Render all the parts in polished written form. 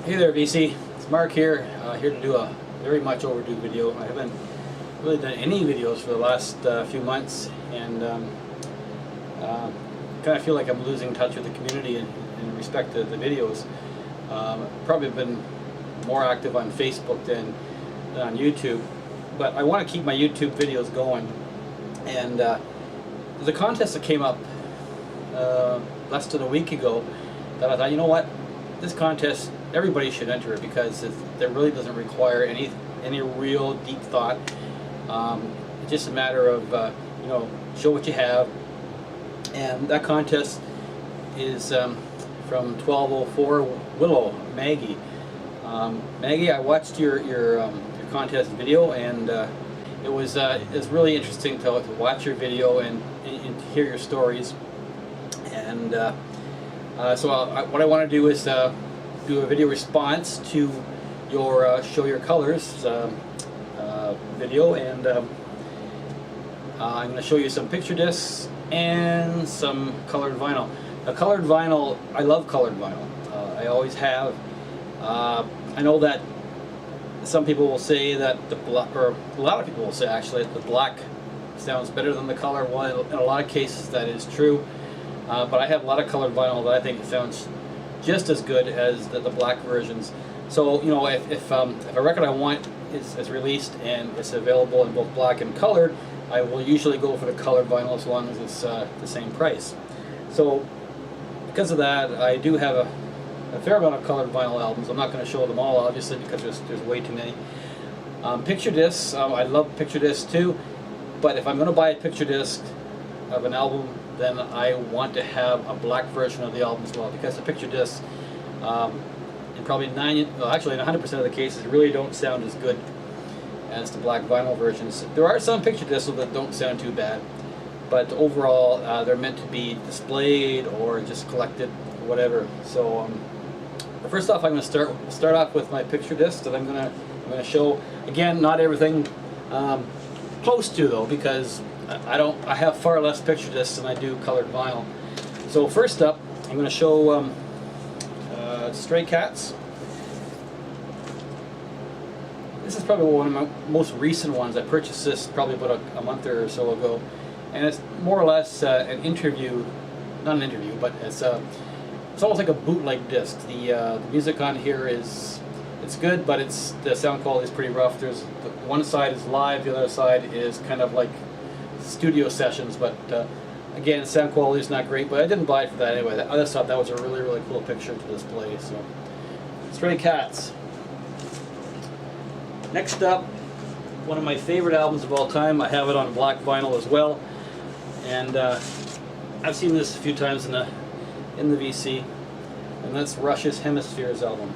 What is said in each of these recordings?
Hey there, VC. It's Mark here, here to do a very much overdue video. I haven't really done any videos for the last few months, and kind of feel like I'm losing touch with the community in respect to the videos. Probably been more active on Facebook than on YouTube, but I want to keep my YouTube videos going. And there's a contest that came up less than a week ago that I thought, you know what, this contest, everybody should enter it because it really doesn't require any real deep thought. It's just a matter of you know, show what you have. And that contest is from 1204 Willow, Maggie. Maggie, I watched your contest video, and it was really interesting to watch your video and to hear your stories. And so what I want to do is do a video response to your Show Your Colors video, and I'm going to show you some picture discs and some colored vinyl. Now, colored vinyl, I love colored vinyl. I always have. I know that some people will say that the black, or a lot of people will say actually, that the black sounds better than the color. Well, in a lot of cases that is true, but I have a lot of colored vinyl that I think sounds just as good as the black versions. So, you know, if a record I want is released and it's available in both black and colored, I will usually go for the colored vinyl as long as it's the same price. So because of that, I do have a fair amount of colored vinyl albums. I'm not going to show them all, obviously, because there's way too many. Picture discs, I love picture discs too, but if I'm going to buy a picture disc of an album, then I want to have a black version of the album as well, because the picture discs, in probably in 100% of the cases, really don't sound as good as the black vinyl versions. There are some picture discs that don't sound too bad, but overall they're meant to be displayed or just collected, or whatever. So first off, I'm going to start off with my picture disc that I'm going to show. Again, not everything close to though, because I have far less picture discs than I do colored vinyl. So first up, I'm going to show Stray Cats. This is probably one of my most recent ones. I purchased this probably about a month or so ago, and it's more or less an interview, not an interview, but it's almost like a bootleg disc. The music on here it's good, but the sound quality is pretty rough. There's one side is live, the other side is kind of like studio sessions, but again, sound quality is not great, but I didn't buy it for that anyway. I just thought that was a really cool picture to display. So, Stray Cats. Next up, one of my favorite albums of all time. I have it on black vinyl as well, and I've seen this a few times in the VC, and that's Rush's Hemispheres album.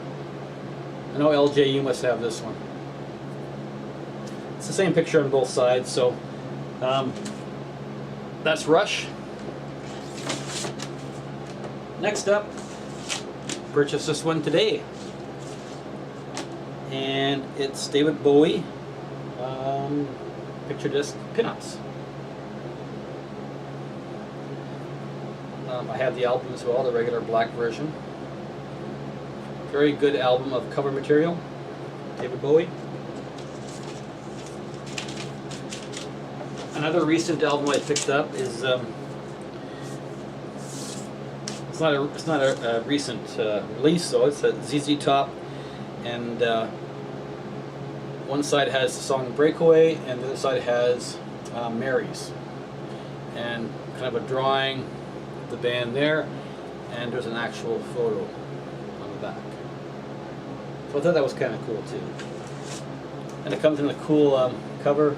I know LJ, you must have this one. It's the same picture on both sides, so that's Rush. Next up, purchased this one today, and it's David Bowie picture disc pinups. I have the album as well, the regular black version. Very good album of cover material, David Bowie. Another recent album I picked up is it's not a recent release, though. It's a ZZ Top, and one side has the song Breakaway, and the other side has Mary's, and kind of a drawing of the band there, and there's an actual photo on the back. So I thought that was kind of cool too. And it comes in a cool cover.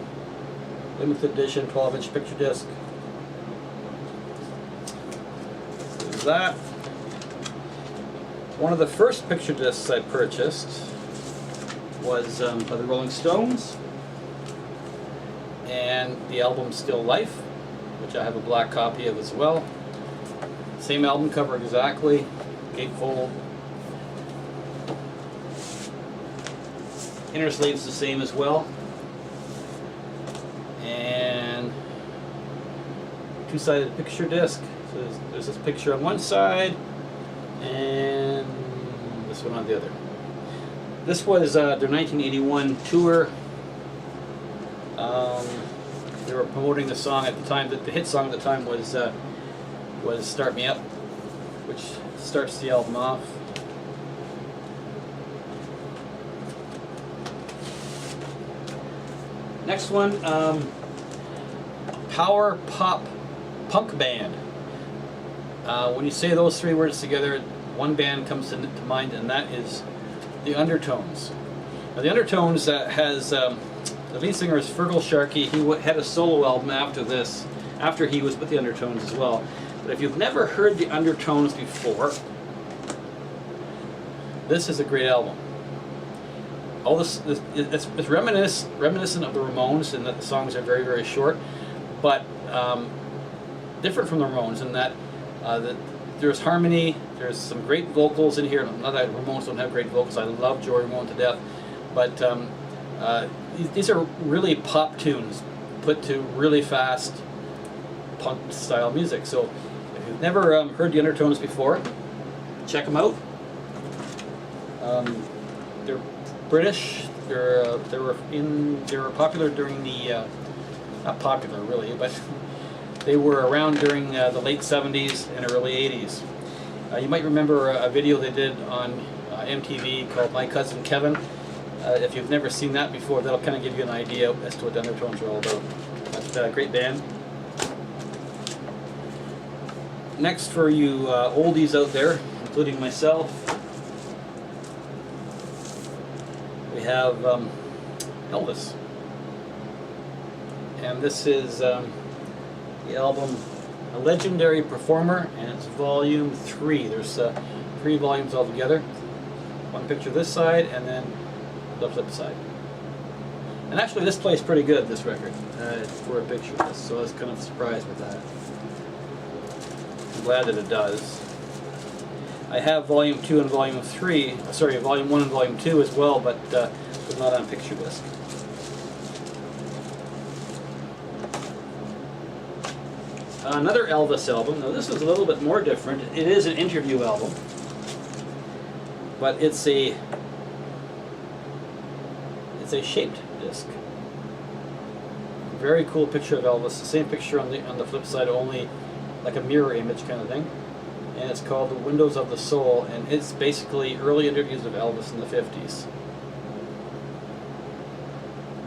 Limited edition 12-inch picture disc. So there's that. One of the first picture discs I purchased was by the Rolling Stones, and the album Still Life, which I have a black copy of as well. Same album cover exactly, gatefold. Inner sleeve's the same as well. And two-sided picture disc. So there's this picture on one side and this one on the other. This was their 1981 tour. They were promoting the song at the time. The hit song at the time was "Start Me Up," which starts the album off. Next one, power pop punk band. When you say those three words together, one band comes to mind, and that is the Undertones. Now, the Undertones has the lead singer is Fergal Sharkey. He had a solo album after this, after he was with the Undertones as well. But if you've never heard the Undertones before, this is a great album. All this it's reminiscent of the Ramones in that the songs are very, very short, but different from the Ramones in that there's harmony, there's some great vocals in here. Not that Ramones don't have great vocals, I love Joey Ramone to death, but these are really pop tunes put to really fast punk style music. So if you've never heard the Undertones before, check them out. They're British. They were popular during the not popular really, but they were around during the late 70s and early 80s. You might remember a video they did on MTV called My Cousin Kevin. If you've never seen that before, that'll kind of give you an idea as to what the Undertones are all about. But a great band. Next, for you oldies out there, including myself, we have Elvis. And this is the album A Legendary Performer, and it's volume 3. There's 3 volumes altogether. One picture this side, and then the flip side. And actually this plays pretty good, this record, for a picture of this, so I was kind of surprised with that. I'm glad that it does. I have volume 2 and volume 3, sorry, volume 1 and volume 2 as well, but not on picture disc. Another Elvis album. Now this is a little bit more different. It is an interview album, but it's a shaped disc. Very cool picture of Elvis. The same picture on the flip side, only like a mirror image kind of thing. And it's called The Windows of the Soul, and it's basically early interviews of Elvis in the 50s.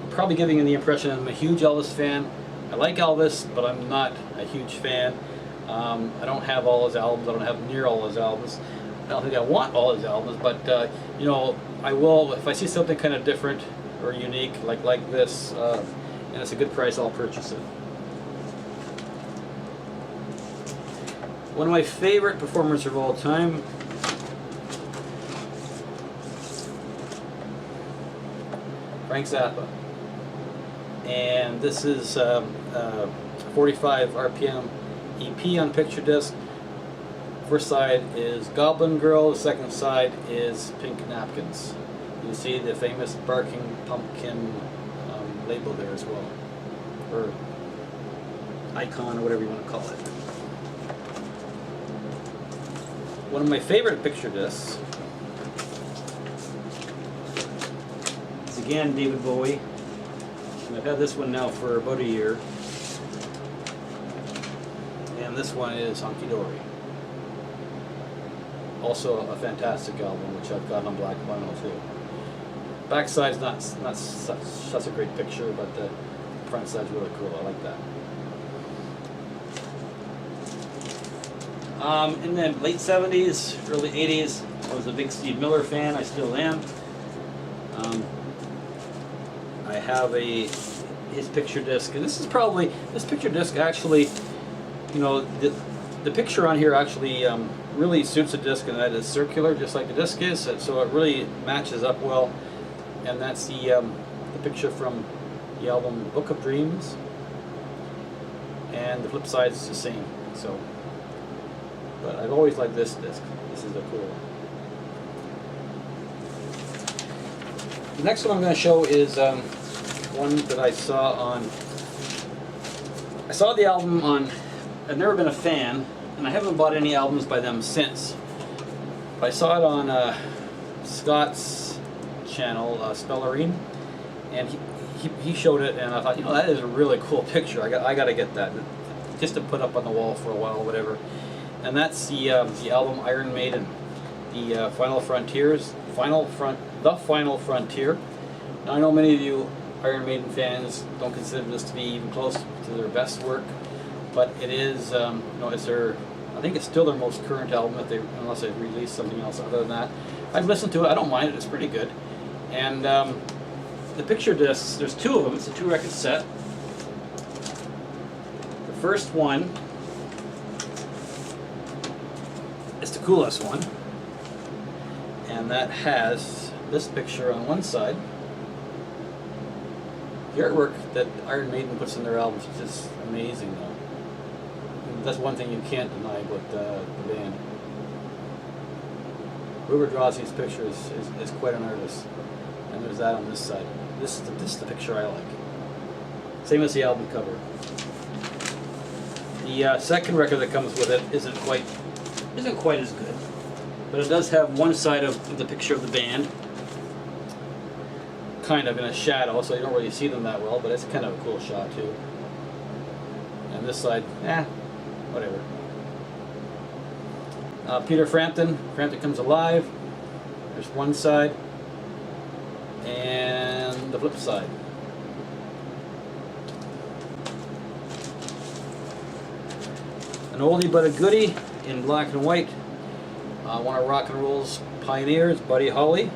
I'm probably giving you the impression I'm a huge Elvis fan. I like Elvis, but I'm not a huge fan. I don't have all his albums. I don't have near all his albums. I don't think I want all his albums, but you know, I will if I see something kind of different or unique like this, and it's a good price, I'll purchase it. One of my favorite performers of all time, Frank Zappa. And this is 45 RPM EP on picture disc. First side is Goblin Girl, the second side is Pink Napkins. You see the famous Barking Pumpkin label there as well, or icon, or whatever you want to call it. One of my favorite picture discs is again David Bowie. And I've had this one now for about a year. And this one is Hunky Dory. Also a fantastic album, which I've got on black vinyl too. Backside's not such a great picture, but the front side's really cool. I like that. In the late 70s, early 80s, I was a big Steve Miller fan. I still am. I have his picture disc, and this picture disc actually, you know, the picture on here actually really suits the disc, and that is circular, just like the disc is, so it really matches up well. And that's the picture from the album Book of Dreams, and the flip side is the same. So, but I've always liked this disc. This is a cool one. The next one I'm going to show is one that I saw the album on. I've never been a fan, and I haven't bought any albums by them since. But I saw it on Scott's channel, Spellerine, and he showed it, and I thought, you know, that is a really cool picture. I got to get that just to put up on the wall for a while, or whatever. And that's the album Iron Maiden, the Final Frontiers, the Final Frontier. Now, I know many of you Iron Maiden fans don't consider this to be even close to their best work, but it is, you know, it's their, I think it's still their most current album, unless they've released something else other than that. I've listened to it, I don't mind it, it's pretty good. And the picture discs, there's two of them, it's a 2-record set. The first one is the coolest one, and that has this picture on one side. The artwork that Iron Maiden puts in their albums is just amazing, though. And that's one thing you can't deny about the band. Whoever draws these pictures is quite an artist. And there's that on this side. This is the picture I like. Same as the album cover. The second record that comes with it isn't quite as good, but it does have one side of the picture of the band kind of in a shadow, so you don't really see them that well, but it's kind of a cool shot too. And this side, whatever. Peter Frampton Comes Alive. There's one side, and the flip side. An oldie but a goodie in black and white. One of rock and roll's pioneers, Buddy Holly.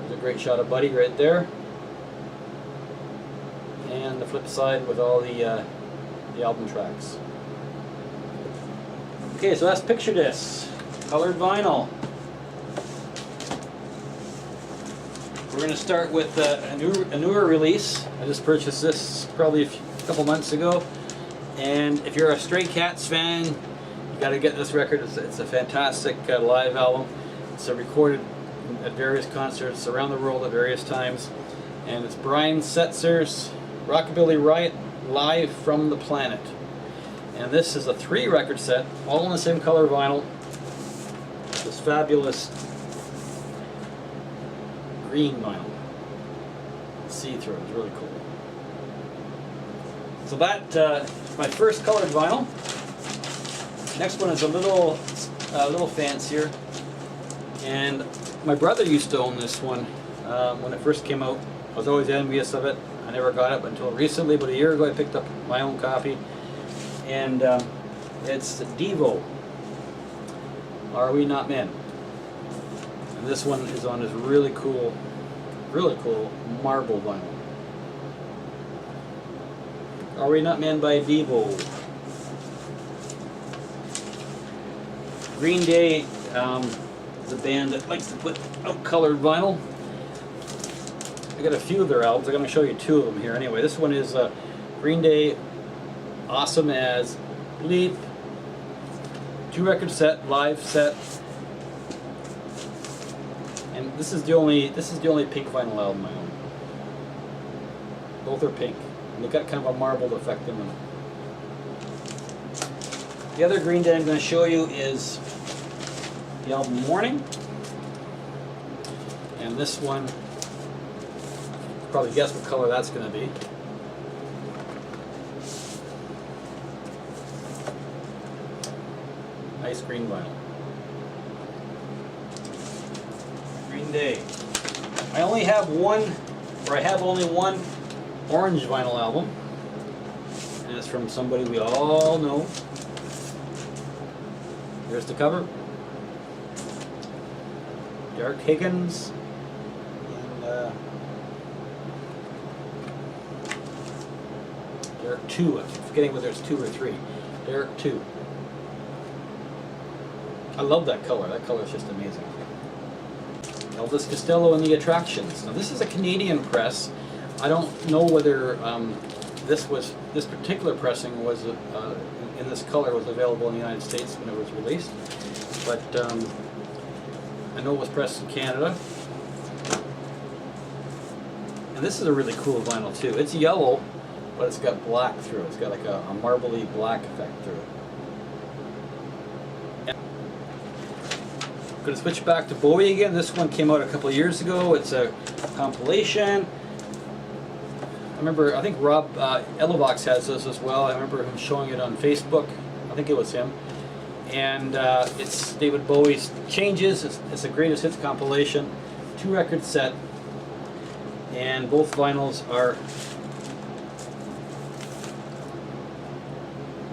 There's a great shot of Buddy right there. And the flip side with all the album tracks. Okay, so that's picture discs, colored vinyl. We're going to start with a newer release. I just purchased this probably a couple months ago. And if you're a Stray Cats fan, you got to get this record. It's a fantastic live album. It's recorded at various concerts around the world at various times. And it's Brian Setzer's Rockabilly Riot Live from the Planet. And this is a 3-record set, all in the same color vinyl. This fabulous green vinyl. See-through, it's really cool. So that's my first colored vinyl. Next one is a little fancier. And my brother used to own this one when it first came out. I was always envious of it. I never got it until recently, but a year ago I picked up my own copy. And it's Devo, Are We Not Men? And this one is on this really cool marble vinyl. Are We Not Men by Devo. Green Day is a band that likes to put out colored vinyl. I got a few of their albums. I'm going to show you 2 of them here. Anyway, this one is Green Day, Awesome as Bleep, 2-record set, live set, and this is the only pink vinyl album I own. Both are pink, and they've got kind of a marbled effect in them. The other Green Day I'm going to show you is the album Morning, and this one, probably guess what color that's going to be. Nice green vinyl. Green Day. I only have only one orange vinyl album, and it's from somebody we all know. Here's the cover. Derek Higgins. And Derek 2. I'm forgetting whether it's 2 or 3. Derek 2. I love that color. That color is just amazing. Elvis Costello and the Attractions. Now this is a Canadian press. I don't know whether this particular pressing was in this color was available in the United States when it was released, but I know it was pressed in Canada. And this is a really cool vinyl too. It's yellow, but it's got black through it. It's got like a marbly black effect through it. Going to switch back to Bowie again. This one came out a couple of years ago. It's a compilation. I remember, I think Rob Elovox has this as well. I remember him showing it on Facebook. I think it was him. And it's David Bowie's Changes. It's a greatest hits compilation. 2-record set. And both vinyls are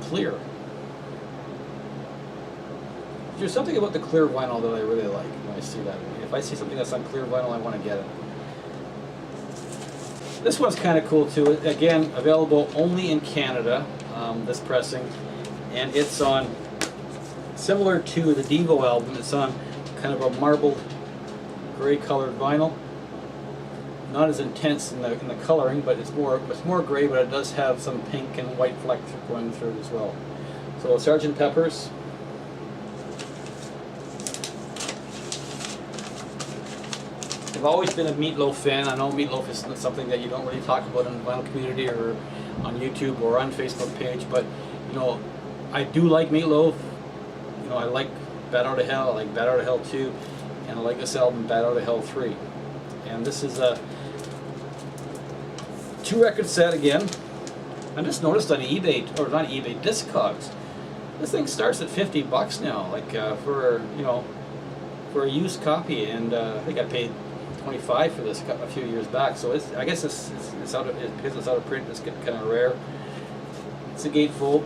clear. There's something about the clear vinyl that I really like when I see that. If I see something that's on clear vinyl, I want to get it. This one's kind of cool too. Again, available only in Canada, this pressing. And it's on, similar to the Devo album, it's on kind of a marbled gray colored vinyl. Not as intense in the coloring, but it's more gray, but it does have some pink and white flecks going through it as well. So Sgt. Pepper's. I've always been a Meatloaf fan. I know Meatloaf is something that you don't really talk about in the vinyl community or on YouTube or on Facebook page, but you know, I do like Meatloaf. You know, I like Bat Out of Hell, I like Bat Out of Hell 2, and I like this album, Bat Out of Hell 3. And this is a 2-record set again. I just noticed on eBay, or not eBay, Discogs, this thing starts at $50 now, like for, you know, for a used copy, and I think I paid $25 for this a few years back. So it's, I guess it's out of, because it's out of print, it's getting kind of rare. It's a gatefold,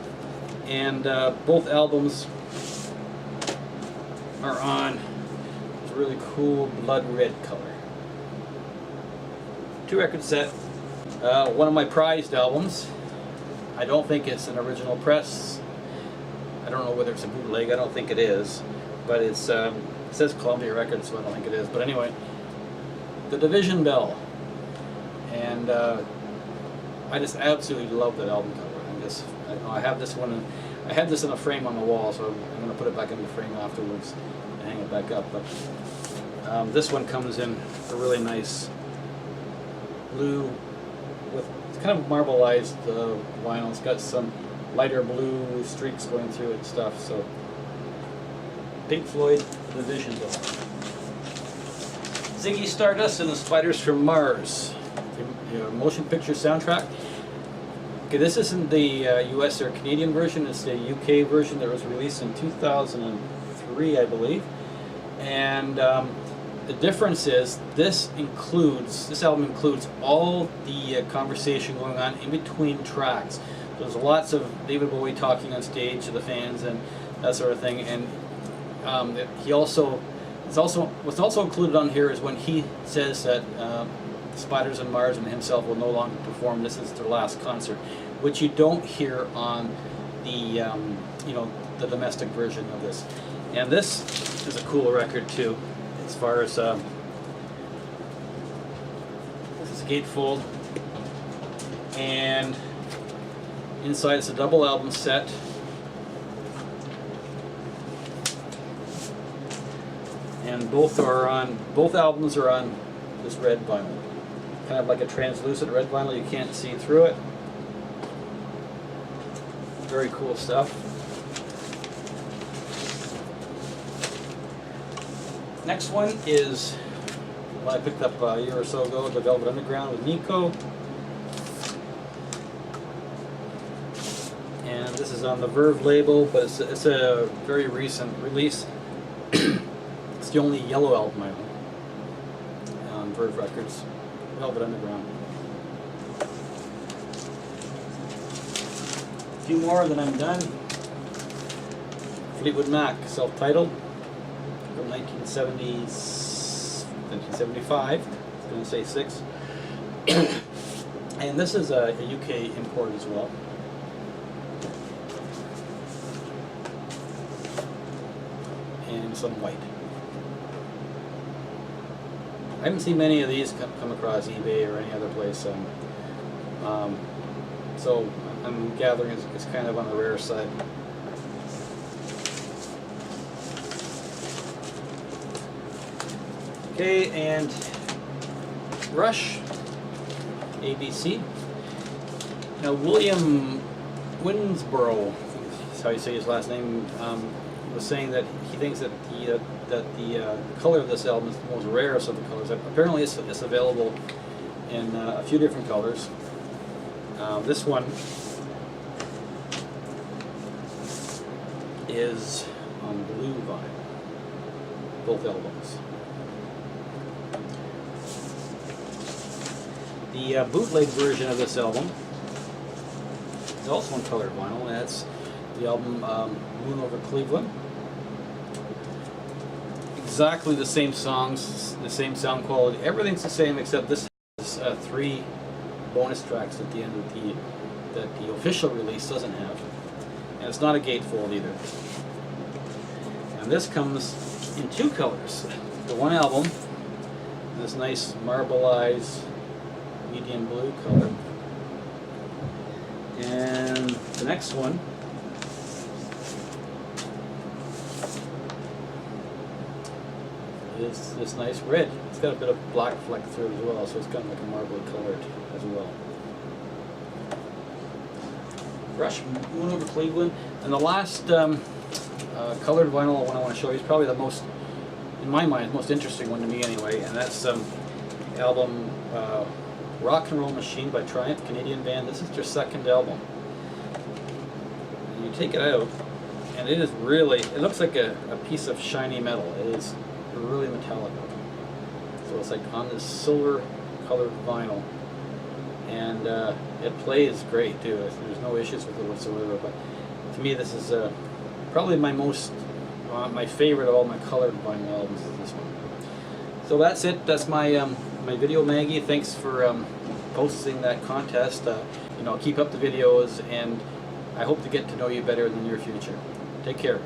and both albums are on this really cool blood red color. 2-record set. One of my prized albums. I don't think it's an original press. I don't know whether it's a bootleg. I don't think it is, but it's it says Columbia Records, so I don't think it is. But anyway, The Division Bell, and I just absolutely love that album cover. I have this one. I had this in a frame on the wall, so I'm going to put it back in the frame afterwards and hang it back up. But this one comes in a really nice blue with, it's kind of marbleized vinyl. It's got some lighter blue streaks going through it and stuff. So Pink Floyd, The Division Bell. Ziggy Stardust and the Spiders from Mars, the motion picture soundtrack. Okay, this isn't the US or Canadian version, it's the UK version that was released in 2003, I believe. And the difference is this album includes all the conversation going on in between tracks. There's lots of David Bowie talking on stage to the fans and that sort of thing. And what's also included on here is when he says that Spiders and Mars and himself will no longer perform. This is their last concert, which you don't hear on the the domestic version of this. And this is a cool record too, as far as this is a gatefold, and inside it's a double album set. And both albums are on this red vinyl. Kind of like a translucent red vinyl, you can't see through it. Very cool stuff. Next one is what I picked up a year or so ago, the Velvet Underground with Nico. And this is on the Verve label, but it's a very recent release. It's the only yellow album I own on Verve Records, Velvet Underground. A few more, then I'm done. Fleetwood Mac, self-titled, from 1975. I was going to say 6. And this is a UK import as well. And some white. I haven't seen many of these come across eBay or any other place, so I'm gathering it's kind of on the rare side. Okay, and Rush, ABC. Now William Winsborough, that's how you say his last name, was saying that he thinks that the color of this album is the most rarest of the colors. Apparently it's available in a few different colors. This one is on blue vinyl, both albums. The bootleg version of this album is also on colored vinyl, and that's the album Moon Over Cleveland. Exactly the same songs, the same sound quality, everything's the same except this has 3 bonus tracks at the end of that the official release doesn't have. And it's not a gatefold either. And this comes in 2 colors. The one album, this nice marbleized medium blue color. And the next one is this nice red. It's got a bit of black fleck through it as well, so it's kind of like a marbly colored as well. Rush, Moon Over Cleveland. And the last colored vinyl one I want to show you is probably the most, in my mind, most interesting one to me anyway, and that's album Rock and Roll Machine by Triumph, Canadian band. This is their 2nd album. And you take it out, and it is really, it looks like a piece of shiny metal. It is really metallic. So it's like on this silver colored vinyl. And it plays great too. There's no issues with it whatsoever. But to me, this is probably my my favorite of all my colored vinyl albums is this one. So that's it. That's my my video, Maggie. Thanks for posting that contest. You know, keep up the videos, and I hope to get to know you better in the near future. Take care.